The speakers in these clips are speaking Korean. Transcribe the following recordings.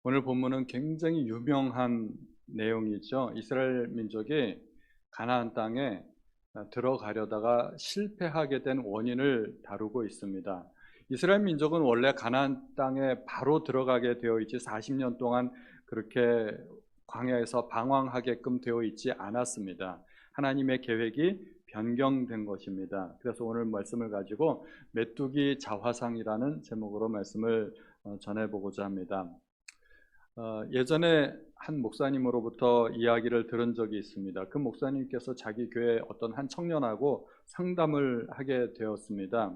오늘 본문은 굉장히 유명한 내용이죠. 이스라엘 민족이 가나안 땅에 들어가려다가 실패하게 된 원인을 다루고 있습니다. 이스라엘 민족은 원래 가나안 땅에 바로 들어가게 되어 있지 40년 동안 그렇게 광야에서 방황하게끔 되어 있지 않았습니다. 하나님의 계획이 변경된 것입니다. 그래서 오늘 말씀을 가지고 메뚜기 자화상이라는 제목으로 말씀을 전해보고자 합니다. 예전에 한 목사님으로부터 이야기를 들은 적이 있습니다. 그 목사님께서 자기 교회 어떤 한 청년하고 상담을 하게 되었습니다.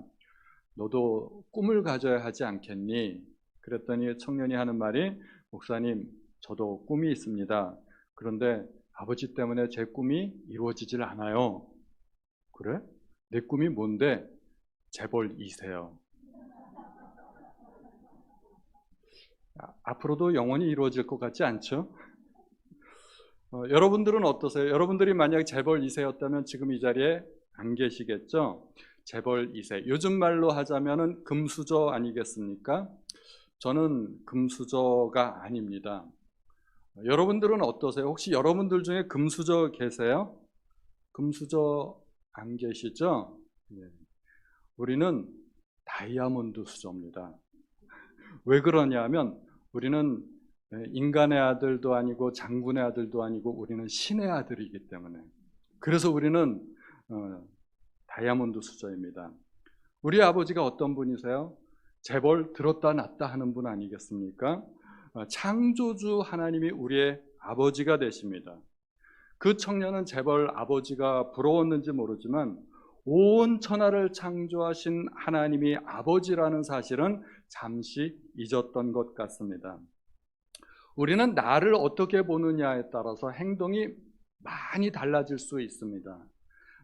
너도 꿈을 가져야 하지 않겠니? 그랬더니 청년이 하는 말이, 목사님, 저도 꿈이 있습니다. 그런데 아버지 때문에 제 꿈이 이루어지질 않아요. 그래? 내 꿈이 뭔데? 재벌 2세요. 앞으로도 영원히 이루어질 것 같지 않죠? 여러분들은 어떠세요? 여러분들이 만약 재벌 2세였다면 지금 이 자리에 안 계시겠죠? 재벌 2세. 요즘 말로 하자면은 금수저 아니겠습니까? 저는 금수저가 아닙니다. 여러분들은 어떠세요? 혹시 여러분들 중에 금수저 계세요? 금수저 안 계시죠? 예. 우리는 다이아몬드 수저입니다. 왜 그러냐면 우리는 인간의 아들도 아니고 장군의 아들도 아니고 우리는 신의 아들이기 때문에, 그래서 우리는 다이아몬드 수저입니다. 우리 아버지가 어떤 분이세요? 재벌 들었다 놨다 하는 분 아니겠습니까? 창조주 하나님이 우리의 아버지가 되십니다. 그 청년은 재벌 아버지가 부러웠는지 모르지만 온 천하를 창조하신 하나님이 아버지라는 사실은 잠시 잊었던 것 같습니다. 우리는 나를 어떻게 보느냐에 따라서 행동이 많이 달라질 수 있습니다.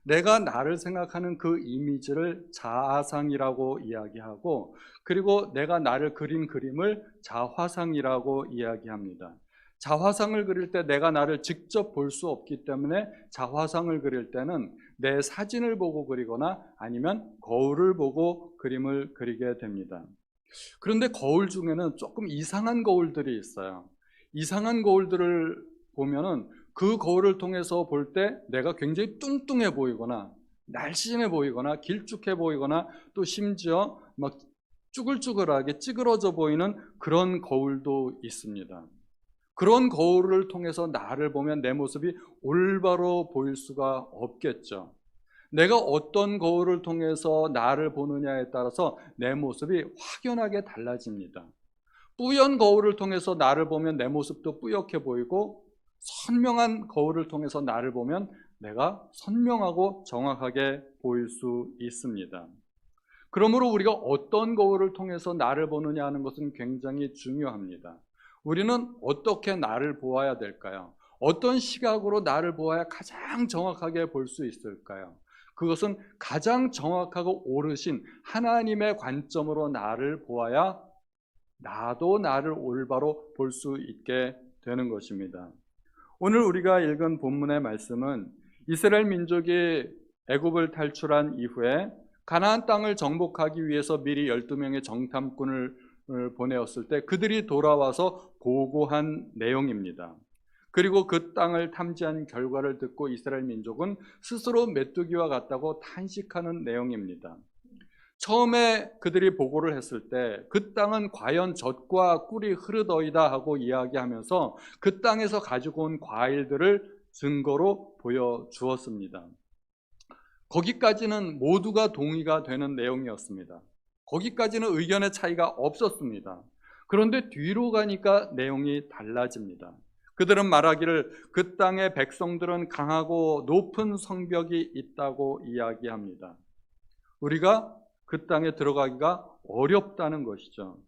내가 나를 생각하는 그 이미지를 자아상이라고 이야기하고, 그리고 내가 나를 그린 그림을 자화상이라고 이야기합니다. 자화상을 그릴 때 내가 나를 직접 볼 수 없기 때문에 자화상을 그릴 때는 내 사진을 보고 그리거나 아니면 거울을 보고 그림을 그리게 됩니다. 그런데 거울 중에는 조금 이상한 거울들이 있어요. 이상한 거울들을 보면은 그 거울을 통해서 볼 때 내가 굉장히 뚱뚱해 보이거나 날씬해 보이거나 길쭉해 보이거나 또 심지어 막 쭈글쭈글하게 찌그러져 보이는 그런 거울도 있습니다. 그런 거울을 통해서 나를 보면 내 모습이 올바로 보일 수가 없겠죠. 내가 어떤 거울을 통해서 나를 보느냐에 따라서 내 모습이 확연하게 달라집니다. 뿌연 거울을 통해서 나를 보면 내 모습도 뿌옇게 보이고, 선명한 거울을 통해서 나를 보면 내가 선명하고 정확하게 보일 수 있습니다. 그러므로 우리가 어떤 거울을 통해서 나를 보느냐 하는 것은 굉장히 중요합니다. 우리는 어떻게 나를 보아야 될까요? 어떤 시각으로 나를 보아야 가장 정확하게 볼 수 있을까요? 그것은 가장 정확하고 오르신 하나님의 관점으로 나를 보아야 나도 나를 올바로 볼 수 있게 되는 것입니다. 오늘 우리가 읽은 본문의 말씀은 이스라엘 민족이 애굽을 탈출한 이후에 가나안 땅을 정복하기 위해서 미리 12명의 정탐꾼을 보내었을 때 그들이 돌아와서 보고한 내용입니다. 그리고 그 땅을 탐지한 결과를 듣고 이스라엘 민족은 스스로 메뚜기와 같다고 탄식하는 내용입니다. 처음에 그들이 보고를 했을 때 그 땅은 과연 젖과 꿀이 흐르더이다 하고 이야기하면서 그 땅에서 가지고 온 과일들을 증거로 보여주었습니다. 거기까지는 모두가 동의가 되는 내용이었습니다. 거기까지는 의견의 차이가 없었습니다. 그런데 뒤로 가니까 내용이 달라집니다. 그들은 말하기를 그 땅의 백성들은 강하고 높은 성벽이 있다고 이야기합니다. 우리가 그 땅에 들어가기가 어렵다는 것이죠.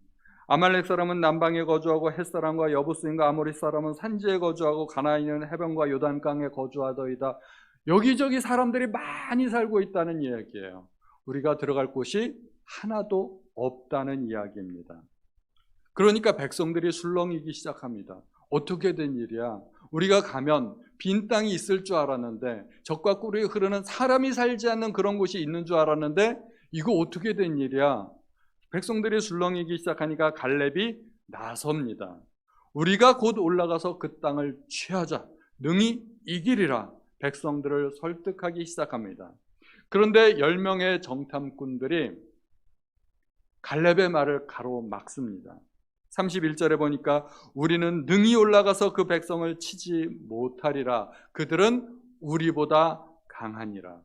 아말렉 사람은 남방에 거주하고 헷 사람과 여부스인과 아모리 사람은 산지에 거주하고 가나안인은 해변과 요단강에 거주하더이다. 여기저기 사람들이 많이 살고 있다는 이야기예요. 우리가 들어갈 곳이 하나도 없다는 이야기입니다. 그러니까 백성들이 술렁이기 시작합니다. 어떻게 된 일이야? 우리가 가면 빈 땅이 있을 줄 알았는데, 젖과 꿀이 흐르는 사람이 살지 않는 그런 곳이 있는 줄 알았는데 이거 어떻게 된 일이야? 백성들이 술렁이기 시작하니까 갈렙이 나섭니다. 우리가 곧 올라가서 그 땅을 취하자. 능히 이기리라. 백성들을 설득하기 시작합니다. 그런데 10명의 정탐꾼들이 갈렙의 말을 가로막습니다. 31절에 보니까 우리는 능히 올라가서 그 백성을 치지 못하리라. 그들은 우리보다 강하니라.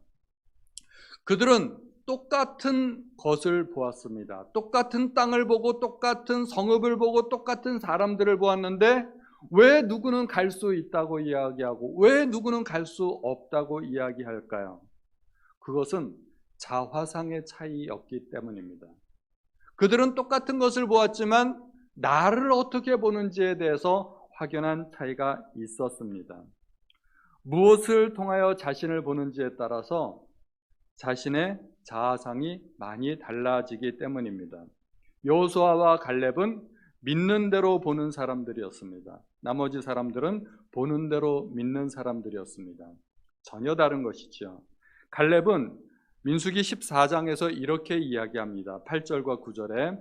그들은 똑같은 것을 보았습니다. 똑같은 땅을 보고 똑같은 성읍을 보고 똑같은 사람들을 보았는데 왜 누구는 갈 수 있다고 이야기하고 왜 누구는 갈 수 없다고 이야기할까요? 그것은 자화상의 차이였기 때문입니다. 그들은 똑같은 것을 보았지만 나를 어떻게 보는지에 대해서 확연한 차이가 있었습니다. 무엇을 통하여 자신을 보는지에 따라서 자신의 자아상이 많이 달라지기 때문입니다. 여호수아와 갈렙은 믿는 대로 보는 사람들이었습니다. 나머지 사람들은 보는 대로 믿는 사람들이었습니다. 전혀 다른 것이죠. 갈렙은 민수기 14장에서 이렇게 이야기합니다. 8절과 9절에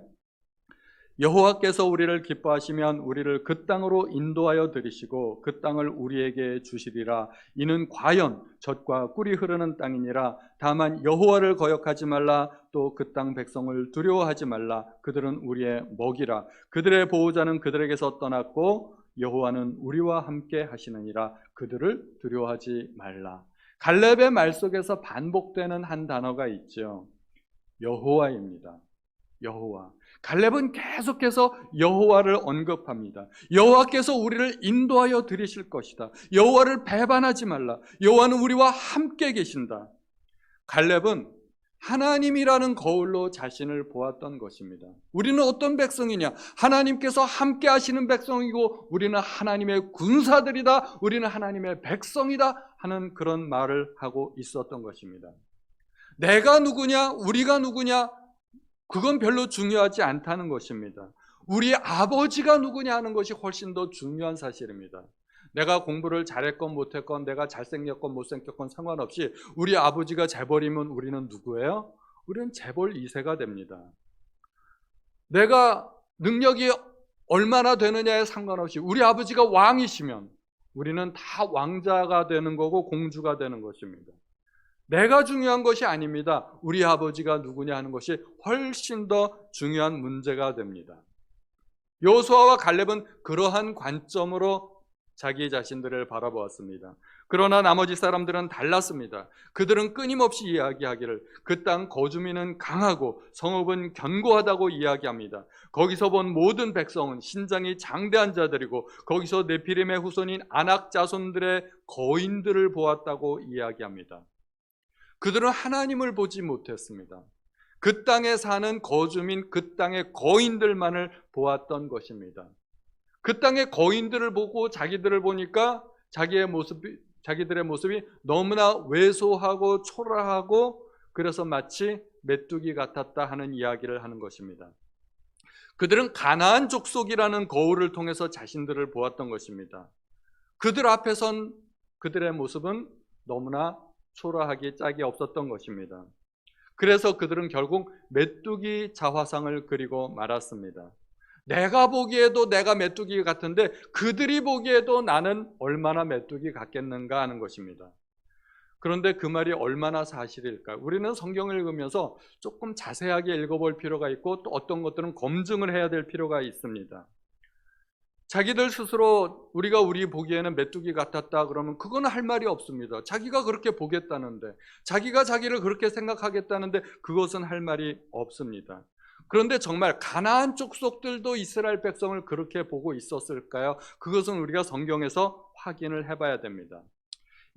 여호와께서 우리를 기뻐하시면 우리를 그 땅으로 인도하여 들이시고 그 땅을 우리에게 주시리라. 이는 과연 젖과 꿀이 흐르는 땅이니라. 다만 여호와를 거역하지 말라. 또 그 땅 백성을 두려워하지 말라. 그들은 우리의 먹이라. 그들의 보호자는 그들에게서 떠났고 여호와는 우리와 함께 하시느니라. 그들을 두려워하지 말라. 갈렙의 말 속에서 반복되는 한 단어가 있죠. 여호와입니다. 여호와. 갈렙은 계속해서 여호와를 언급합니다. 여호와께서 우리를 인도하여 들이실 것이다. 여호와를 배반하지 말라. 여호와는 우리와 함께 계신다. 갈렙은 하나님이라는 거울로 자신을 보았던 것입니다. 우리는 어떤 백성이냐? 하나님께서 함께 하시는 백성이고 우리는 하나님의 군사들이다. 우리는 하나님의 백성이다 하는 그런 말을 하고 있었던 것입니다. 내가 누구냐? 우리가 누구냐? 그건 별로 중요하지 않다는 것입니다. 우리 아버지가 누구냐 하는 것이 훨씬 더 중요한 사실입니다. 내가 공부를 잘했건 못했건 내가 잘생겼건 못생겼건 상관없이 우리 아버지가 재벌이면 우리는 누구예요? 우리는 재벌 2세가 됩니다. 내가 능력이 얼마나 되느냐에 상관없이 우리 아버지가 왕이시면 우리는 다 왕자가 되는 거고 공주가 되는 것입니다. 내가 중요한 것이 아닙니다. 우리 아버지가 누구냐 하는 것이 훨씬 더 중요한 문제가 됩니다. 여호수아와 갈렙은 그러한 관점으로 자기 자신들을 바라보았습니다. 그러나 나머지 사람들은 달랐습니다. 그들은 끊임없이 이야기하기를 그 땅 거주민은 강하고 성읍은 견고하다고 이야기합니다. 거기서 본 모든 백성은 신장이 장대한 자들이고 거기서 네피림의 후손인 아낙 자손들의 거인들을 보았다고 이야기합니다. 그들은 하나님을 보지 못했습니다. 그 땅에 사는 거주민, 그 땅의 거인들만을 보았던 것입니다. 그 땅의 거인들을 보고 자기들을 보니까 자기들의 모습이 너무나 왜소하고 초라하고 그래서 마치 메뚜기 같았다 하는 이야기를 하는 것입니다. 그들은 가나안 족속이라는 거울을 통해서 자신들을 보았던 것입니다. 그들 앞에 선 그들의 모습은 너무나 초라하기 짝이 없었던 것입니다. 그래서 그들은 결국 메뚜기 자화상을 그리고 말았습니다. 내가 보기에도 내가 메뚜기 같은데 그들이 보기에도 나는 얼마나 메뚜기 같겠는가 하는 것입니다. 그런데 그 말이 얼마나 사실일까? 우리는 성경을 읽으면서 조금 자세하게 읽어볼 필요가 있고 또 어떤 것들은 검증을 해야 될 필요가 있습니다. 자기들 스스로 우리가 우리 보기에는 메뚜기 같았다 그러면 그건 할 말이 없습니다. 자기가 그렇게 보겠다는데, 자기가 자기를 그렇게 생각하겠다는데 그것은 할 말이 없습니다. 그런데 정말 가나안 족속들도 이스라엘 백성을 그렇게 보고 있었을까요? 그것은 우리가 성경에서 확인을 해봐야 됩니다.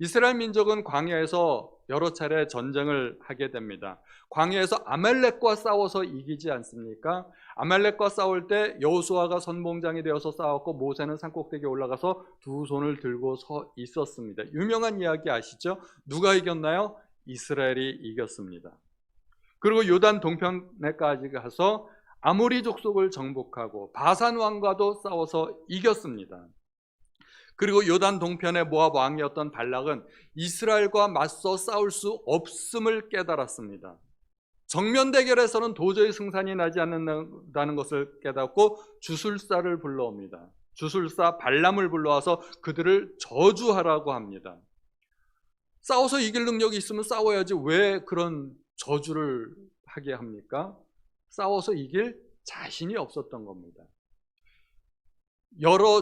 이스라엘 민족은 광야에서 여러 차례 전쟁을 하게 됩니다. 광야에서 아말렉과 싸워서 이기지 않습니까? 아말렉과 싸울 때 여호수아가 선봉장이 되어서 싸웠고 모세는 산꼭대기에 올라가서 두 손을 들고 서 있었습니다. 유명한 이야기 아시죠? 누가 이겼나요? 이스라엘이 이겼습니다. 그리고 요단 동편에까지 가서 아모리 족속을 정복하고 바산 왕과도 싸워서 이겼습니다. 그리고 요단 동편의 모압 왕이었던 발락은 이스라엘과 맞서 싸울 수 없음을 깨달았습니다. 정면 대결에서는 도저히 승산이 나지 않는다는 것을 깨닫고 주술사를 불러옵니다. 주술사 발람을 불러와서 그들을 저주하라고 합니다. 싸워서 이길 능력이 있으면 싸워야지 왜 그런 저주를 하게 합니까? 싸워서 이길 자신이 없었던 겁니다.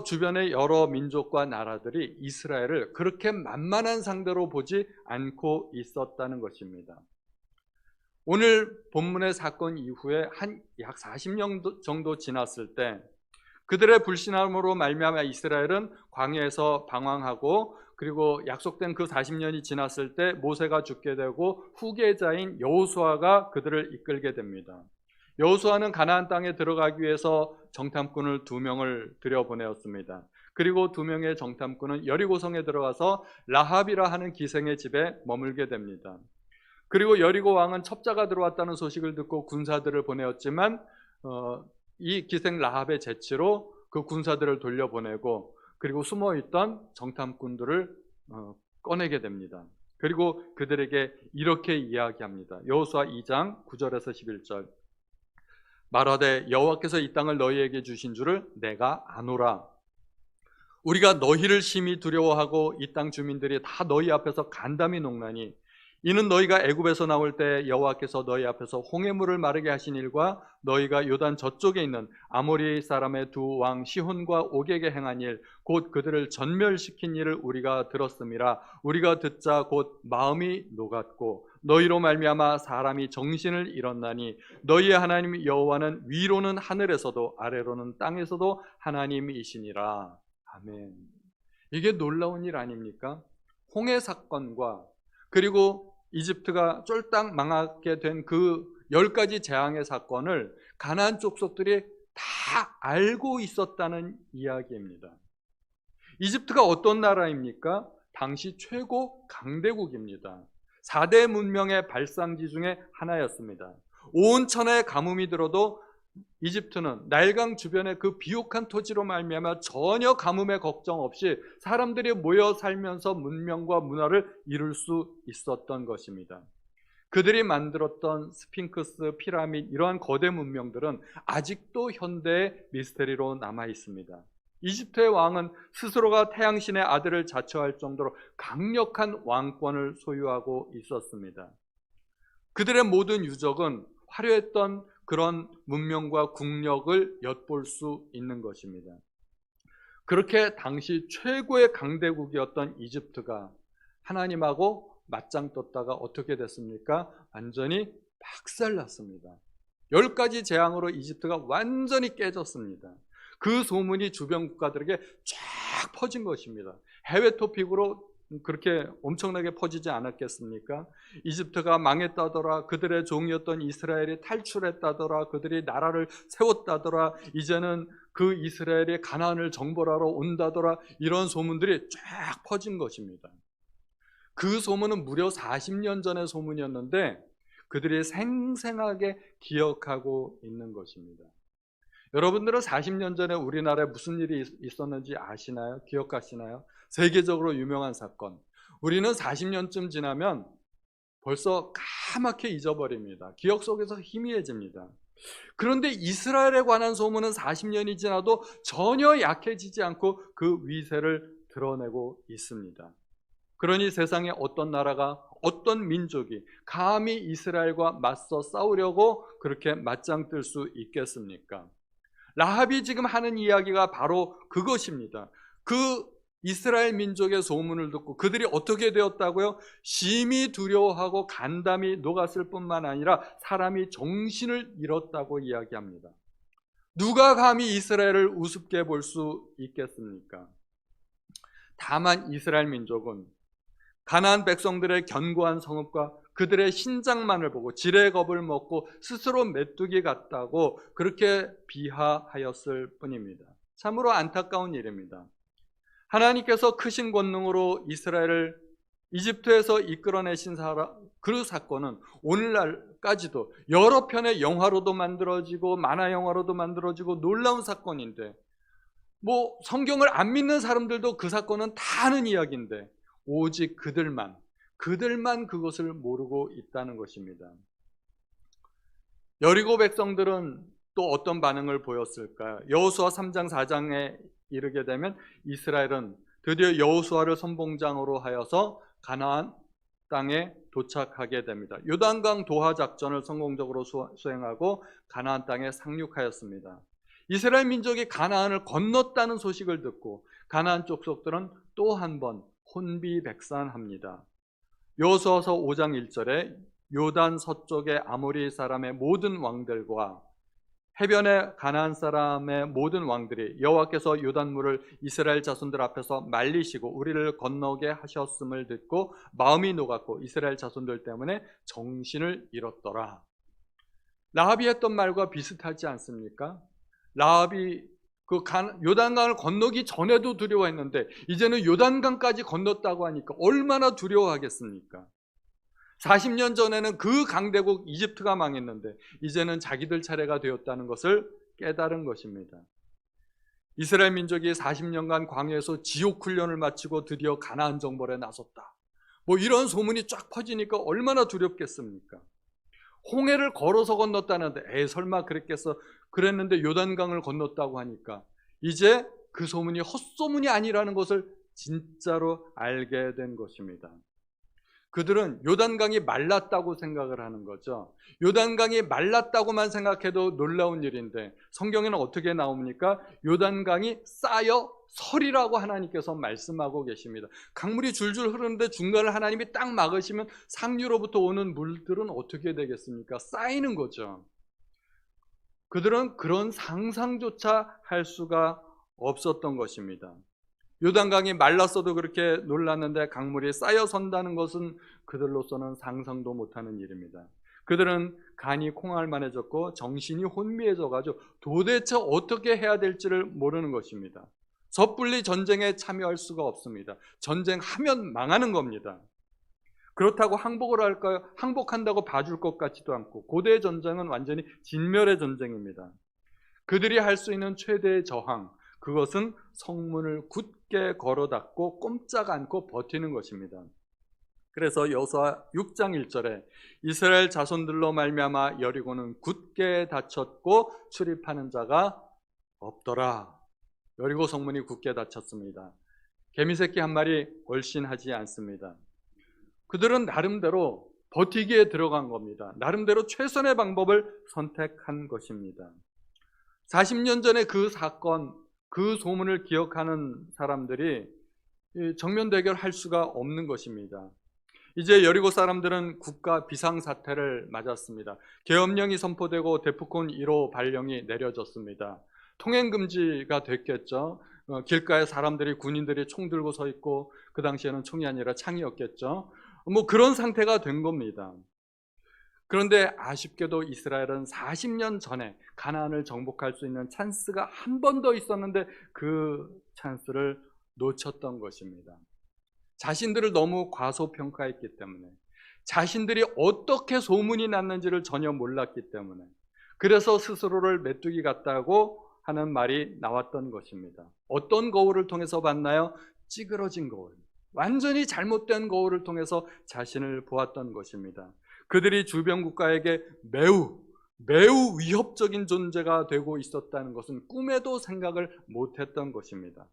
주변의 여러 민족과 나라들이 이스라엘을 그렇게 만만한 상대로 보지 않고 있었다는 것입니다. 오늘 본문의 사건 이후에 약 40년 정도 지났을 때 그들의 불신함으로 말미암아 이스라엘은 광야에서 방황하고, 그리고 약속된 그 40년이 지났을 때 모세가 죽게 되고 후계자인 여호수아가 그들을 이끌게 됩니다. 여호수아는 가나안 땅에 들어가기 위해서 정탐꾼을 2명을 들여보내었습니다. 그리고 2명의 정탐꾼은 여리고성에 들어가서 라합이라 하는 기생의 집에 머물게 됩니다. 그리고 여리고 왕은 첩자가 들어왔다는 소식을 듣고 군사들을 보내었지만 이 기생 라합의 재치로 그 군사들을 돌려보내고, 그리고 숨어있던 정탐꾼들을 꺼내게 됩니다. 그리고 그들에게 이렇게 이야기합니다. 여호수아 2장 9절에서 11절. 말하되 여호와께서 이 땅을 너희에게 주신 줄을 내가 아노라. 우리가 너희를 심히 두려워하고 이 땅 주민들이 다 너희 앞에서 간담이 녹나니, 이는 너희가 애굽에서 나올 때 여호와께서 너희 앞에서 홍해물을 마르게 하신 일과 너희가 요단 저쪽에 있는 아모리 사람의 2 왕 시혼과 옥에게 행한 일, 곧 그들을 전멸시킨 일을 우리가 들었음이라. 우리가 듣자 곧 마음이 녹았고 너희로 말미암아 사람이 정신을 잃었나니, 너희의 하나님 여호와는 위로는 하늘에서도 아래로는 땅에서도 하나님이시니라. 아멘. 이게 놀라운 일 아닙니까? 홍해 사건과 그리고 이집트가 쫄딱 망하게 된 그 10가지 재앙의 사건을 가나안 족속들이 다 알고 있었다는 이야기입니다. 이집트가 어떤 나라입니까? 당시 최고 강대국입니다. 4대 문명의 발상지 중에 하나였습니다. 온 천하의 가뭄이 들어도 이집트는 나일강 주변의 그 비옥한 토지로 말미암아 전혀 가뭄의 걱정 없이 사람들이 모여 살면서 문명과 문화를 이룰 수 있었던 것입니다. 그들이 만들었던 스핑크스, 피라미드, 이러한 거대 문명들은 아직도 현대의 미스테리로 남아 있습니다. 이집트의 왕은 스스로가 태양신의 아들을 자처할 정도로 강력한 왕권을 소유하고 있었습니다. 그들의 모든 유적은 화려했던 그런 문명과 국력을 엿볼 수 있는 것입니다. 그렇게 당시 최고의 강대국이었던 이집트가 하나님하고 맞짱 떴다가 어떻게 됐습니까? 완전히 박살났습니다. 10가지 재앙으로 이집트가 완전히 깨졌습니다. 그 소문이 주변 국가들에게 쫙 퍼진 것입니다. 해외 토픽으로 그렇게 엄청나게 퍼지지 않았겠습니까? 이집트가 망했다더라, 그들의 종이었던 이스라엘이 탈출했다더라, 그들이 나라를 세웠다더라, 이제는 그 이스라엘이 가나안을 정벌하러 온다더라, 이런 소문들이 쫙 퍼진 것입니다. 그 소문은 무려 40년 전의 소문이었는데 그들이 생생하게 기억하고 있는 것입니다. 여러분들은 40년 전에 우리나라에 무슨 일이 있었는지 아시나요? 기억하시나요? 세계적으로 유명한 사건. 우리는 40년쯤 지나면 벌써 까맣게 잊어버립니다. 기억 속에서 희미해집니다. 그런데 이스라엘에 관한 소문은 40년이 지나도 전혀 약해지지 않고 그 위세를 드러내고 있습니다. 그러니 세상에 어떤 나라가, 어떤 민족이 감히 이스라엘과 맞서 싸우려고 그렇게 맞짱 뜰 수 있겠습니까? 라합이 지금 하는 이야기가 바로 그것입니다. 그 이스라엘 민족의 소문을 듣고 그들이 어떻게 되었다고요? 심히 두려워하고 간담이 녹았을 뿐만 아니라 사람이 정신을 잃었다고 이야기합니다. 누가 감히 이스라엘을 우습게 볼 수 있겠습니까? 다만 이스라엘 민족은 가나안 백성들의 견고한 성읍과 그들의 신장만을 보고 지레 겁을 먹고 스스로 메뚜기 같다고 그렇게 비하하였을 뿐입니다. 참으로 안타까운 일입니다. 하나님께서 크신 권능으로 이스라엘을 이집트에서 이끌어내신 그 사건은 오늘날까지도 여러 편의 영화로도 만들어지고 만화 영화로도 만들어지고 놀라운 사건인데, 성경을 안 믿는 사람들도 그 사건은 다 아는 이야기인데 오직 그들만 그것을 모르고 있다는 것입니다. 여리고 백성들은 또 어떤 반응을 보였을까요? 여호수아 3장 4장에 이르게 되면 이스라엘은 드디어 여호수아를 선봉장으로 하여서 가나안 땅에 도착하게 됩니다. 요단강 도하 작전을 성공적으로 수행하고 가나안 땅에 상륙하였습니다. 이스라엘 민족이 가나안을 건넜다는 소식을 듣고 가나안 족속들은 또 한 번 혼비백산합니다. 여호수아서 5장 1절에 요단 서쪽의 아모리 사람의 모든 왕들과 해변의 가나안 사람의 모든 왕들이 여호와께서 요단물을 이스라엘 자손들 앞에서 말리시고 우리를 건너게 하셨음을 듣고 마음이 녹았고 이스라엘 자손들 때문에 정신을 잃었더라. 라합이 했던 말과 비슷하지 않습니까? 라합이 요단강을 건너기 전에도 두려워했는데 이제는 요단강까지 건넜다고 하니까 얼마나 두려워하겠습니까? 40년 전에는 그 강대국 이집트가 망했는데 이제는 자기들 차례가 되었다는 것을 깨달은 것입니다. 이스라엘 민족이 40년간 광야에서 지옥 훈련을 마치고 드디어 가나안 정벌에 나섰다. 이런 소문이 쫙 퍼지니까 얼마나 두렵겠습니까? 홍해를 걸어서 건넜다는데 설마 그랬는데 요단강을 건넜다고 하니까 이제 그 소문이 헛소문이 아니라는 것을 진짜로 알게 된 것입니다. 그들은 요단강이 말랐다고 생각을 하는 거죠. 요단강이 말랐다고만 생각해도 놀라운 일인데 성경에는 어떻게 나옵니까? 요단강이 쌓여 설이라고 하나님께서 말씀하고 계십니다. 강물이 줄줄 흐르는데 중간을 하나님이 딱 막으시면 상류로부터 오는 물들은 어떻게 되겠습니까? 쌓이는 거죠. 그들은 그런 상상조차 할 수가 없었던 것입니다. 요단강이 말랐어도 그렇게 놀랐는데 강물이 쌓여 선다는 것은 그들로서는 상상도 못하는 일입니다. 그들은 간이 콩알만해졌고 정신이 혼미해져가지고 도대체 어떻게 해야 될지를 모르는 것입니다. 섣불리 전쟁에 참여할 수가 없습니다. 전쟁하면 망하는 겁니다. 그렇다고 항복을 할까요? 항복한다고 봐줄 것 같지도 않고 고대 전쟁은 완전히 진멸의 전쟁입니다. 그들이 할 수 있는 최대의 저항, 그것은 성문을 굳게 걸어 닫고 꼼짝 않고 버티는 것입니다. 그래서 여호수아 6장 1절에 이스라엘 자손들로 말미암아 여리고는 굳게 닫혔고 출입하는 자가 없더라. 여리고 성문이 굳게 닫혔습니다. 개미새끼 한 마리 얼씬하지 않습니다. 그들은 나름대로 버티기에 들어간 겁니다. 나름대로 최선의 방법을 선택한 것입니다. 40년 전에 그 사건, 그 소문을 기억하는 사람들이 정면 대결할 수가 없는 것입니다. 이제 여리고 사람들은 국가 비상사태를 맞았습니다. 계엄령이 선포되고 데프콘 1호 발령이 내려졌습니다. 통행금지가 됐겠죠. 길가에 사람들이, 군인들이 총 들고 서 있고, 그 당시에는 총이 아니라 창이었겠죠. 그런 상태가 된 겁니다. 그런데 아쉽게도 이스라엘은 40년 전에 가나안을 정복할 수 있는 찬스가 한 번 더 있었는데 그 찬스를 놓쳤던 것입니다. 자신들을 너무 과소평가했기 때문에, 자신들이 어떻게 소문이 났는지를 전혀 몰랐기 때문에, 그래서 스스로를 메뚜기 같다고 하는 말이 나왔던 것입니다. 어떤 거울을 통해서 봤나요? 찌그러진 거울, 완전히 잘못된 거울을 통해서 자신을 보았던 것입니다. 그들이 주변 국가에게 매우 위협적인 존재가 되고 있었다는 것은 꿈에도 생각을 못했던 것입니다.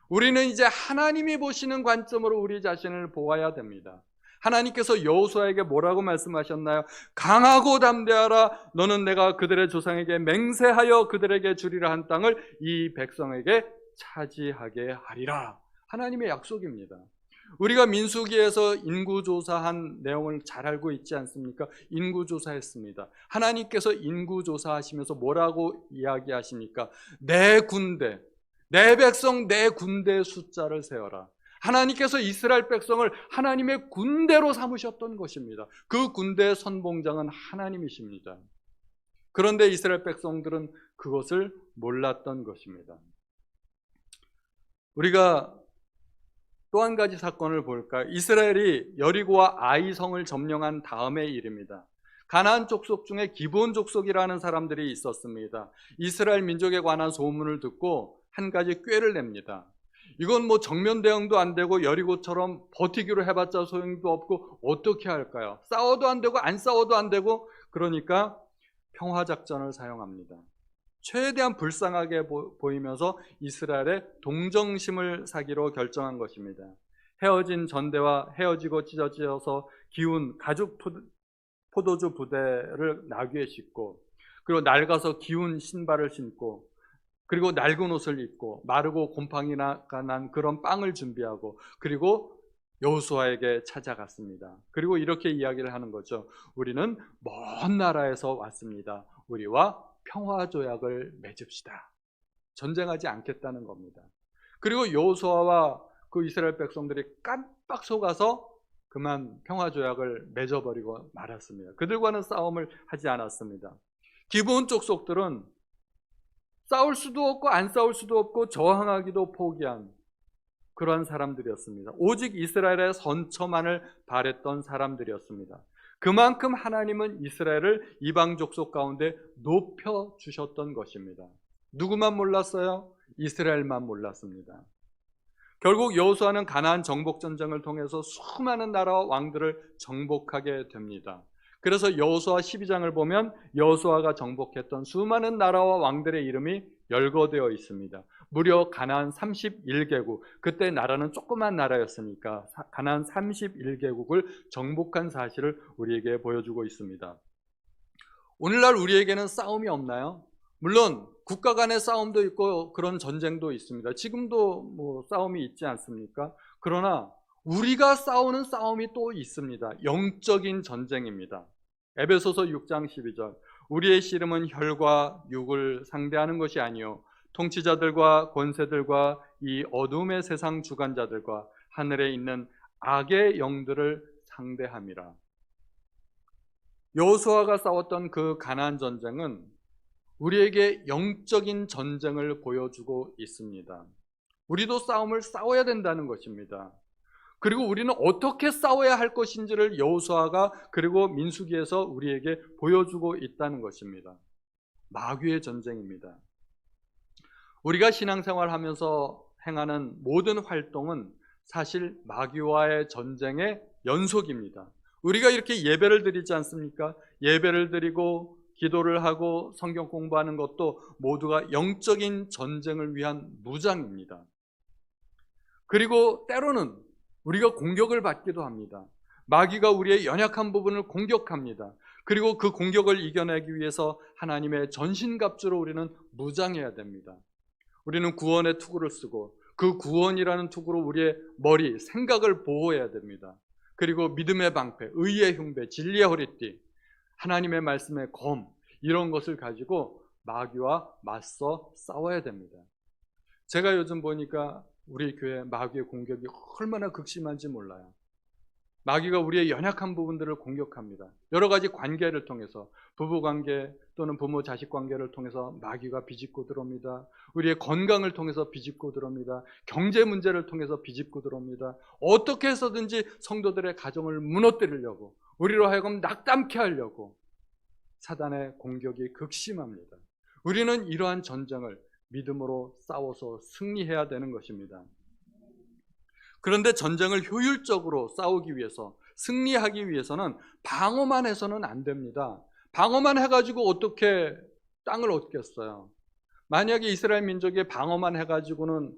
우리는 이제 하나님이 보시는 관점으로 우리 자신을 보아야 됩니다. 하나님께서 여호수아에게 뭐라고 말씀하셨나요? 강하고 담대하라. 너는 내가 그들의 조상에게 맹세하여 그들에게 주리라 한 땅을 이 백성에게 차지하게 하리라. 하나님의 약속입니다. 우리가 민수기에서 인구조사한 내용을 잘 알고 있지 않습니까? 인구조사했습니다. 하나님께서 인구조사하시면서 뭐라고 이야기하십니까? 내 군대, 내 백성, 내 군대의 숫자를 세어라. 하나님께서 이스라엘 백성을 하나님의 군대로 삼으셨던 것입니다. 그 군대의 선봉장은 하나님이십니다. 그런데 이스라엘 백성들은 그것을 몰랐던 것입니다. 우리가 또 한 가지 사건을 볼까요? 이스라엘이 여리고와 아이성을 점령한 다음의 일입니다. 가나안 족속 중에 기브온 족속이라는 사람들이 있었습니다. 이스라엘 민족에 관한 소문을 듣고 한 가지 꾀를 냅니다. 이건 정면 대응도 안 되고 여리고처럼 버티기로 해봤자 소용도 없고 어떻게 할까요? 싸워도 안 되고 안 싸워도 안 되고, 그러니까 평화작전을 사용합니다. 최대한 불쌍하게 보이면서 이스라엘의 동정심을 사기로 결정한 것입니다. 헤어진 전대와 헤어지고 찢어져서 기운 가죽 포도주 부대를 나귀에 싣고, 그리고 낡아서 기운 신발을 신고, 그리고 낡은 옷을 입고 마르고 곰팡이가 난 그런 빵을 준비하고, 그리고 여호수아에게 찾아갔습니다. 그리고 이렇게 이야기를 하는 거죠. 우리는 먼 나라에서 왔습니다. 우리와 평화 조약을 맺읍시다. 전쟁하지 않겠다는 겁니다. 그리고 여호수아와 그 이스라엘 백성들이 깜빡 속아서 그만 평화 조약을 맺어버리고 말았습니다. 그들과는 싸움을 하지 않았습니다. 기브온 족속들은 싸울 수도 없고 안 싸울 수도 없고 저항하기도 포기한 그러한 사람들이었습니다. 오직 이스라엘의 선처만을 바랬던 사람들이었습니다. 그만큼 하나님은 이스라엘을 이방 족속 가운데 높여주셨던 것입니다. 누구만 몰랐어요? 이스라엘만 몰랐습니다. 결국 여호수아는 가나안 정복 전쟁을 통해서 수많은 나라와 왕들을 정복하게 됩니다. 그래서 여호수아 12장을 보면 여호수아가 정복했던 수많은 나라와 왕들의 이름이 열거되어 있습니다. 무려 가나안 31개국, 그때 나라는 조그만 나라였으니까 가나안 31개국을 정복한 사실을 우리에게 보여주고 있습니다. 오늘날 우리에게는 싸움이 없나요? 물론 국가 간의 싸움도 있고 그런 전쟁도 있습니다. 지금도 싸움이 있지 않습니까? 그러나 우리가 싸우는 싸움이 또 있습니다. 영적인 전쟁입니다. 에베소서 6장 12절, 우리의 씨름은 혈과 육을 상대하는 것이 아니요 통치자들과 권세들과 이 어둠의 세상 주관자들과 하늘에 있는 악의 영들을 상대함이라. 여호수아가 싸웠던 그 가나안 전쟁은 우리에게 영적인 전쟁을 보여주고 있습니다. 우리도 싸움을 싸워야 된다는 것입니다. 그리고 우리는 어떻게 싸워야 할 것인지를 여호수아가 그리고 민수기에서 우리에게 보여주고 있다는 것입니다. 마귀의 전쟁입니다. 우리가 신앙생활하면서 행하는 모든 활동은 사실 마귀와의 전쟁의 연속입니다. 우리가 이렇게 예배를 드리지 않습니까? 예배를 드리고 기도를 하고 성경 공부하는 것도 모두가 영적인 전쟁을 위한 무장입니다. 그리고 때로는 우리가 공격을 받기도 합니다. 마귀가 우리의 연약한 부분을 공격합니다. 그리고 그 공격을 이겨내기 위해서 하나님의 전신갑주로 우리는 무장해야 됩니다. 우리는 구원의 투구를 쓰고 그 구원이라는 투구로 우리의 머리, 생각을 보호해야 됩니다. 그리고 믿음의 방패, 의의 흉배, 진리의 허리띠, 하나님의 말씀의 검, 이런 것을 가지고 마귀와 맞서 싸워야 됩니다. 제가 요즘 보니까 우리 교회 마귀의 공격이 얼마나 극심한지 몰라요. 마귀가 우리의 연약한 부분들을 공격합니다. 여러 가지 관계를 통해서, 부부관계 또는 부모 자식 관계를 통해서 마귀가 비집고 들어옵니다. 우리의 건강을 통해서 비집고 들어옵니다. 경제 문제를 통해서 비집고 들어옵니다. 어떻게 해서든지 성도들의 가정을 무너뜨리려고, 우리로 하여금 낙담케 하려고 사단의 공격이 극심합니다. 우리는 이러한 전쟁을 믿음으로 싸워서 승리해야 되는 것입니다. 그런데 전쟁을 효율적으로 싸우기 위해서, 승리하기 위해서는 방어만 해서는 안 됩니다. 방어만 해가지고 어떻게 땅을 얻겠어요? 만약에 이스라엘 민족이 방어만 해가지고는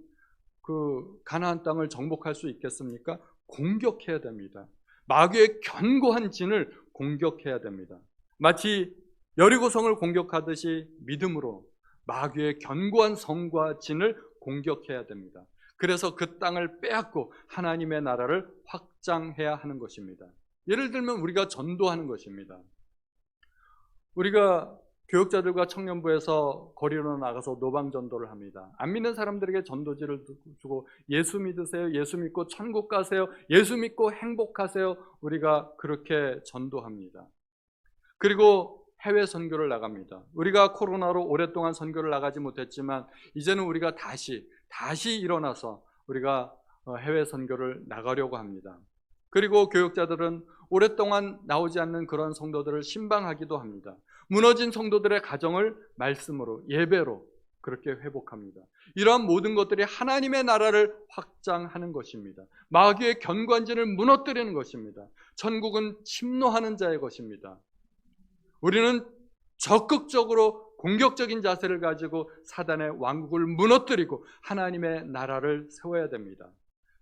그 가나안 땅을 정복할 수 있겠습니까? 공격해야 됩니다. 마귀의 견고한 진을 공격해야 됩니다. 마치 여리고성을 공격하듯이 믿음으로 마귀의 견고한 성과 진을 공격해야 됩니다. 그래서 그 땅을 빼앗고 하나님의 나라를 확장해야 하는 것입니다. 예를 들면 우리가 전도하는 것입니다. 우리가 교육자들과 청년부에서 거리로 나가서 노방전도를 합니다. 안 믿는 사람들에게 전도지를 주고 예수 믿으세요, 예수 믿고 천국 가세요, 예수 믿고 행복하세요, 우리가 그렇게 전도합니다. 그리고 해외 선교를 나갑니다. 우리가 코로나로 오랫동안 선교를 나가지 못했지만 이제는 우리가 다시 일어나서 우리가 해외 선교를 나가려고 합니다. 그리고 교육자들은 오랫동안 나오지 않는 그런 성도들을 신방하기도 합니다. 무너진 성도들의 가정을 말씀으로, 예배로 그렇게 회복합니다. 이러한 모든 것들이 하나님의 나라를 확장하는 것입니다. 마귀의 견관진을 무너뜨리는 것입니다. 천국은 침노하는 자의 것입니다. 우리는 적극적으로 공격적인 자세를 가지고 사단의 왕국을 무너뜨리고 하나님의 나라를 세워야 됩니다.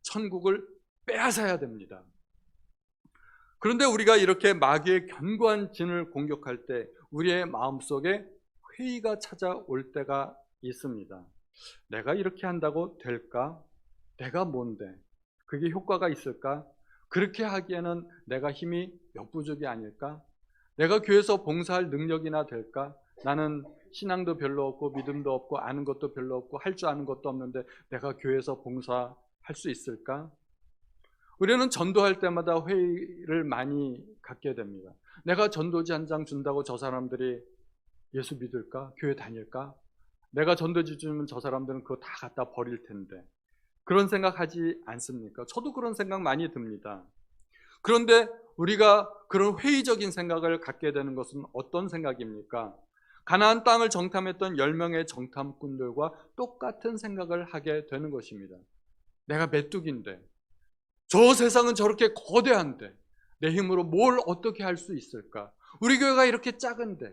천국을 빼앗아야 됩니다. 그런데 우리가 이렇게 마귀의 견고한 진을 공격할 때 우리의 마음속에 회의가 찾아올 때가 있습니다. 내가 이렇게 한다고 될까? 내가 뭔데? 그게 효과가 있을까? 그렇게 하기에는 내가 힘이 역부족이 아닐까? 내가 교회에서 봉사할 능력이나 될까? 나는 신앙도 별로 없고 믿음도 없고 아는 것도 별로 없고 할 줄 아는 것도 없는데 내가 교회에서 봉사할 수 있을까? 우리는 전도할 때마다 회의를 많이 갖게 됩니다. 내가 전도지 한 장 준다고 저 사람들이 예수 믿을까? 교회 다닐까? 내가 전도지 주면 저 사람들은 그거 다 갖다 버릴 텐데. 그런 생각하지 않습니까? 저도 그런 생각 많이 듭니다. 그런데 우리가 그런 회의적인 생각을 갖게 되는 것은 어떤 생각입니까? 가나안 땅을 정탐했던 10명의 정탐꾼들과 똑같은 생각을 하게 되는 것입니다. 내가 메뚜기인데 저 세상은 저렇게 거대한데 내 힘으로 뭘 어떻게 할 수 있을까? 우리 교회가 이렇게 작은데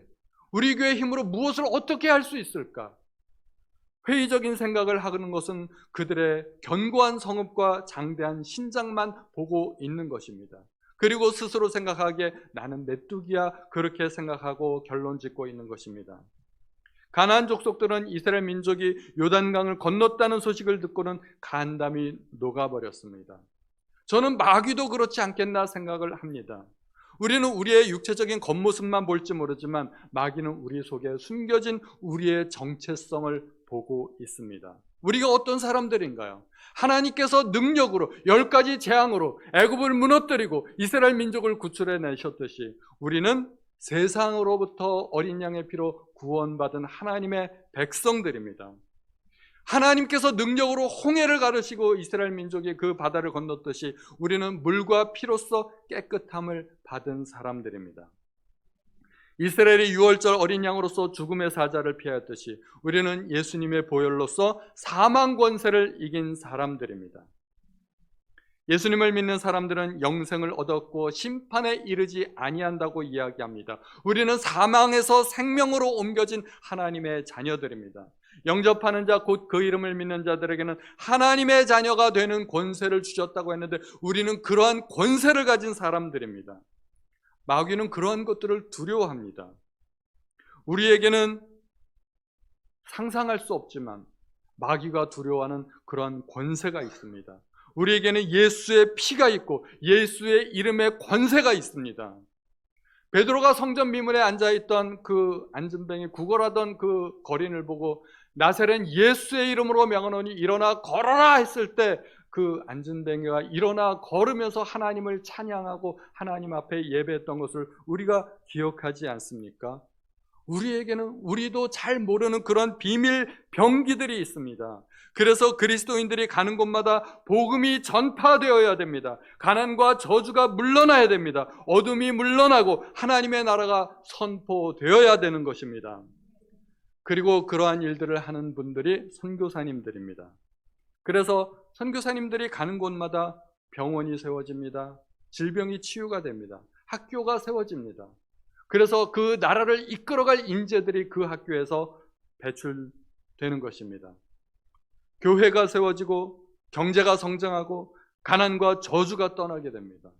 우리 교회 힘으로 무엇을 어떻게 할 수 있을까? 회의적인 생각을 하는 것은 그들의 견고한 성읍과 장대한 신장만 보고 있는 것입니다. 그리고 스스로 생각하기에 나는 메뚜기야 그렇게 생각하고 결론 짓고 있는 것입니다. 가나안 족속들은 이스라엘 민족이 요단강을 건넜다는 소식을 듣고는 간담이 녹아버렸습니다. 저는 마귀도 그렇지 않겠나 생각을 합니다. 우리는 우리의 육체적인 겉모습만 볼지 모르지만 마귀는 우리 속에 숨겨진 우리의 정체성을 보고 있습니다. 우리가 어떤 사람들인가요? 하나님께서 능력으로 10가지 재앙으로 애굽을 무너뜨리고 이스라엘 민족을 구출해 내셨듯이 우리는 세상으로부터 어린 양의 피로 구원받은 하나님의 백성들입니다. 하나님께서 능력으로 홍해를 가르시고 이스라엘 민족이 그 바다를 건넜듯이 우리는 물과 피로써 깨끗함을 받은 사람들입니다. 이스라엘이 유월절 어린 양으로서 죽음의 사자를 피하였듯이 우리는 예수님의 보혈로서 사망 권세를 이긴 사람들입니다. 예수님을 믿는 사람들은 영생을 얻었고 심판에 이르지 아니한다고 이야기합니다. 우리는 사망에서 생명으로 옮겨진 하나님의 자녀들입니다. 영접하는 자 곧 그 이름을 믿는 자들에게는 하나님의 자녀가 되는 권세를 주셨다고 했는데 우리는 그러한 권세를 가진 사람들입니다. 마귀는 그러한 것들을 두려워합니다. 우리에게는 상상할 수 없지만 마귀가 두려워하는 그러한 권세가 있습니다. 우리에게는 예수의 피가 있고 예수의 이름의 권세가 있습니다. 베드로가 성전 미문에 앉아있던 그 안진뱅이 구걸하던 그 거린을 보고 나사렛 예수의 이름으로 명하노니 일어나 걸어라 했을 때 그 안진뱅이가 일어나 걸으면서 하나님을 찬양하고 하나님 앞에 예배했던 것을 우리가 기억하지 않습니까? 우리에게는 우리도 잘 모르는 그런 비밀 병기들이 있습니다. 그래서 그리스도인들이 가는 곳마다 복음이 전파되어야 됩니다. 가난과 저주가 물러나야 됩니다. 어둠이 물러나고 하나님의 나라가 선포되어야 되는 것입니다. 그리고 그러한 일들을 하는 분들이 선교사님들입니다. 그래서 선교사님들이 가는 곳마다 병원이 세워집니다. 질병이 치유가 됩니다. 학교가 세워집니다. 그래서 그 나라를 이끌어갈 인재들이 그 학교에서 배출되는 것입니다. 교회가 세워지고 경제가 성장하고 가난과 저주가 떠나게 됩니다.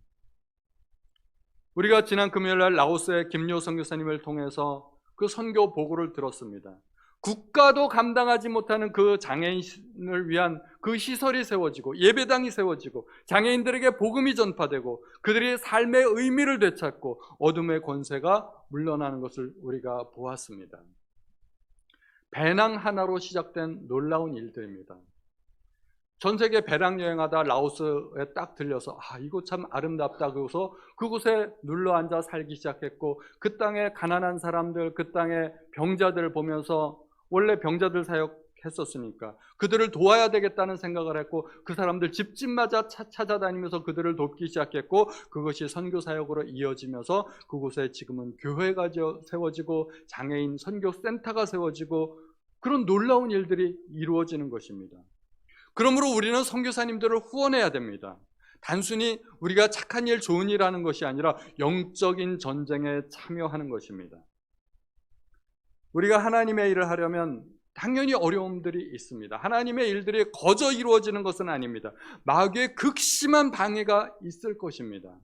우리가 지난 금요일날 라오스의 김요 선교사님을 통해서 그 선교 보고를 들었습니다. 국가도 감당하지 못하는 그 장애인을 위한 그 시설이 세워지고 예배당이 세워지고 장애인들에게 복음이 전파되고 그들의 삶의 의미를 되찾고 어둠의 권세가 물러나는 것을 우리가 보았습니다. 배낭 하나로 시작된 놀라운 일들입니다. 전 세계 배낭여행하다 라오스에 딱 들려서 이곳 참 아름답다. 그래서 그곳에 눌러앉아 살기 시작했고 그 땅의 가난한 사람들, 그 땅의 병자들을 보면서 원래 병자들 사역했었으니까 그들을 도와야 되겠다는 생각을 했고 그 사람들 집집마다 찾아다니면서 그들을 돕기 시작했고 그것이 선교사역으로 이어지면서 그곳에 지금은 교회가 세워지고 장애인 선교센터가 세워지고 그런 놀라운 일들이 이루어지는 것입니다. 그러므로 우리는 선교사님들을 후원해야 됩니다. 단순히 우리가 착한 일, 좋은 일 하는 것이 아니라 영적인 전쟁에 참여하는 것입니다. 우리가 하나님의 일을 하려면 당연히 어려움들이 있습니다. 하나님의 일들이 거저 이루어지는 것은 아닙니다. 마귀의 극심한 방해가 있을 것입니다.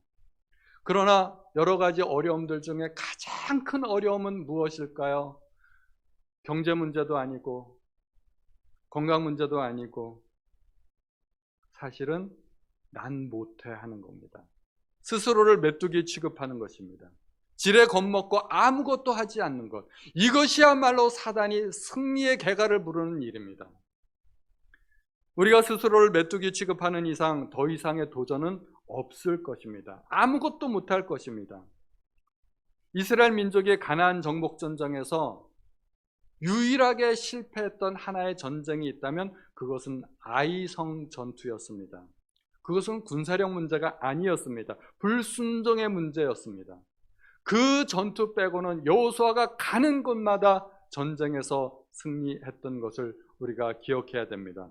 그러나 여러 가지 어려움들 중에 가장 큰 어려움은 무엇일까요? 경제 문제도 아니고 건강 문제도 아니고 사실은 난 못해 하는 겁니다. 스스로를 메뚜기 취급하는 것입니다. 지레 겁먹고 아무것도 하지 않는 것. 이것이야말로 사단이 승리의 개가를 부르는 일입니다. 우리가 스스로를 메뚜기 취급하는 이상 더 이상의 도전은 없을 것입니다. 아무것도 못할 것입니다. 이스라엘 민족이 가나안 정복 전쟁에서 유일하게 실패했던 하나의 전쟁이 있다면 그것은 아이성 전투였습니다. 그것은 군사력 문제가 아니었습니다. 불순종의 문제였습니다. 그 전투 빼고는 여호수아가 가는 곳마다 전쟁에서 승리했던 것을 우리가 기억해야 됩니다.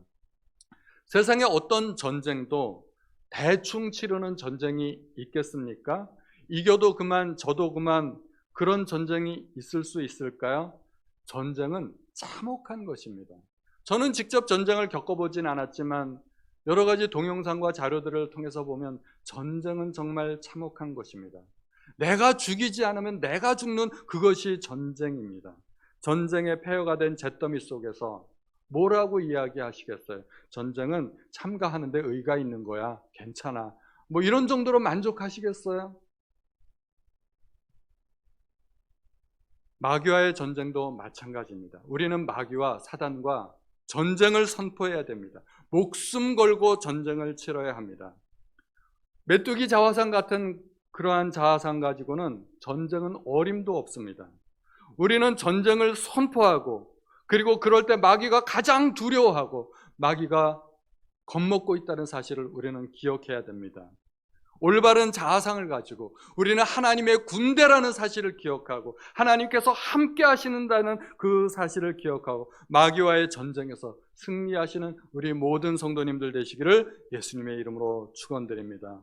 세상에 어떤 전쟁도 대충 치르는 전쟁이 있겠습니까? 이겨도 그만 져도 그만 그런 전쟁이 있을 수 있을까요? 전쟁은 참혹한 것입니다. 저는 직접 전쟁을 겪어보진 않았지만 여러 가지 동영상과 자료들을 통해서 보면 전쟁은 정말 참혹한 것입니다. 내가 죽이지 않으면 내가 죽는 그것이 전쟁입니다. 전쟁의 폐허가 된 잿더미 속에서 뭐라고 이야기하시겠어요? 전쟁은 참가하는데 의가 있는 거야. 괜찮아. 뭐 이런 정도로 만족하시겠어요? 마귀와의 전쟁도 마찬가지입니다. 우리는 마귀와 사단과 전쟁을 선포해야 됩니다. 목숨 걸고 전쟁을 치러야 합니다. 메뚜기 자화상 같은 그러한 자화상 가지고는 전쟁은 어림도 없습니다. 우리는 전쟁을 선포하고 그리고 그럴 때 마귀가 가장 두려워하고 마귀가 겁먹고 있다는 사실을 우리는 기억해야 됩니다. 올바른 자아상을 가지고 우리는 하나님의 군대라는 사실을 기억하고 하나님께서 함께 하시는다는 그 사실을 기억하고 마귀와의 전쟁에서 승리하시는 우리 모든 성도님들 되시기를 예수님의 이름으로 축원드립니다.